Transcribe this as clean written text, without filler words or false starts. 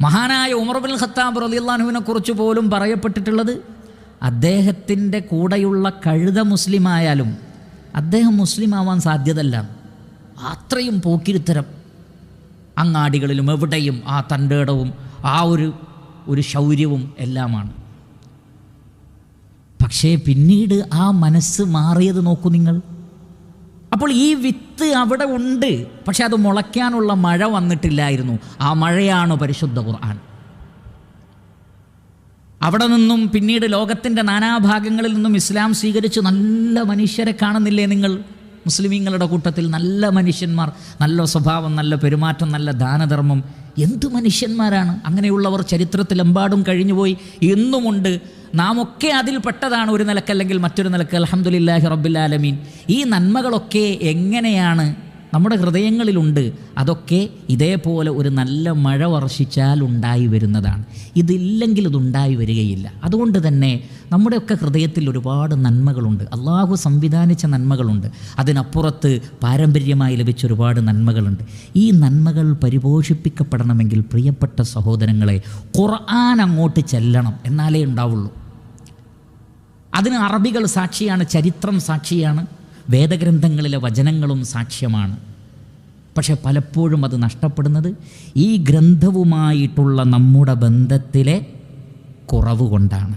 മഹാനായ Umar bin Khattab റളിയല്ലാഹു അൻഹുവിനെ കുറിച്ച് പോലും പറയപ്പെട്ടിട്ടുള്ളത്, അദ്ദേഹത്തിൻ്റെ കൂടെയുള്ള കഴുത മുസ്ലിമായാലും അദ്ദേഹം മുസ്ലിം ആവാൻ സാധ്യതല്ല. അത്രയും പോക്കിരിത്തരം, അങ്ങാടികളിലും എവിടെയും ആ തൻ്റെടവും ആ ഒരു ശൗര്യവും എല്ലാമാണ്. പക്ഷേ പിന്നീട് ആ മനസ്സ് മാറിയത് നോക്കൂ നിങ്ങൾ. അപ്പോൾ ഈ വിത്ത് അവിടെ ഉണ്ട്, പക്ഷെ അത് മുളയ്ക്കാനുള്ള മഴ വന്നിട്ടില്ലായിരുന്നു. ആ മഴയാണ് പരിശുദ്ധ ഖുർആൻ. അവിടെ നിന്നും പിന്നീട് ലോകത്തിൻ്റെ നാനാഭാഗങ്ങളിൽ നിന്നും ഇസ്ലാം സ്വീകരിച്ച് നല്ല മനുഷ്യരെ കാണുന്നില്ലേ നിങ്ങൾ? മുസ്ലിമീങ്ങളുടെ കൂട്ടത്തിൽ നല്ല മനുഷ്യന്മാർ, നല്ല സ്വഭാവം, നല്ല പെരുമാറ്റം, നല്ല ദാനധർമ്മം. എന്ത് മനുഷ്യന്മാരാണ്! അങ്ങനെയുള്ളവർ ചരിത്രത്തിലെമ്പാടും കഴിഞ്ഞുപോയി, എന്നുമുണ്ട്. നാം ഒക്കെ അതിൽ പെട്ടതാണ്, ഒരു നിലക്കല്ലെങ്കിൽ മറ്റൊരു നിലക്ക്. അൽഹംദുലില്ലാഹി റബ്ബിൽ ആലമീൻ. ഈ നന്മകളൊക്കെ എങ്ങനെയാണ് നമ്മുടെ ഹൃദയങ്ങളിലുണ്ട്. അതൊക്കെ ഇതേപോലെ ഒരു നല്ല മഴ വർഷിച്ചാൽ ഉണ്ടായി വരുന്നതാണ്. ഇതില്ലെങ്കിൽ ഇതുണ്ടായി വരികയില്ല. അതുകൊണ്ട് തന്നെ നമ്മുടെയൊക്കെ ഹൃദയത്തിൽ ഒരുപാട് നന്മകളുണ്ട്, അള്ളാഹു സംവിധാനിച്ച നന്മകളുണ്ട്. അതിനപ്പുറത്ത് പാരമ്പര്യമായി ലഭിച്ച ഒരുപാട് നന്മകളുണ്ട്. ഈ നന്മകൾ പരിപോഷിപ്പിക്കപ്പെടണമെങ്കിൽ പ്രിയപ്പെട്ട സഹോദരങ്ങളെ, ഖുർആൻ അങ്ങോട്ട് ചെല്ലണം, എന്നാലേ ഉണ്ടാവുള്ളൂ. അതിന് അറബികൾ സാക്ഷിയാണ്, ചരിത്രം സാക്ഷിയാണ്, വേദഗ്രന്ഥങ്ങളിലെ വചനങ്ങളും സാക്ഷ്യമാണ്. പക്ഷെ പലപ്പോഴും അത് നഷ്ടപ്പെടുന്നത് ഈ ഗ്രന്ഥവുമായിട്ടുള്ള നമ്മുടെ ബന്ധത്തിലെ കുറവ് കൊണ്ടാണ്.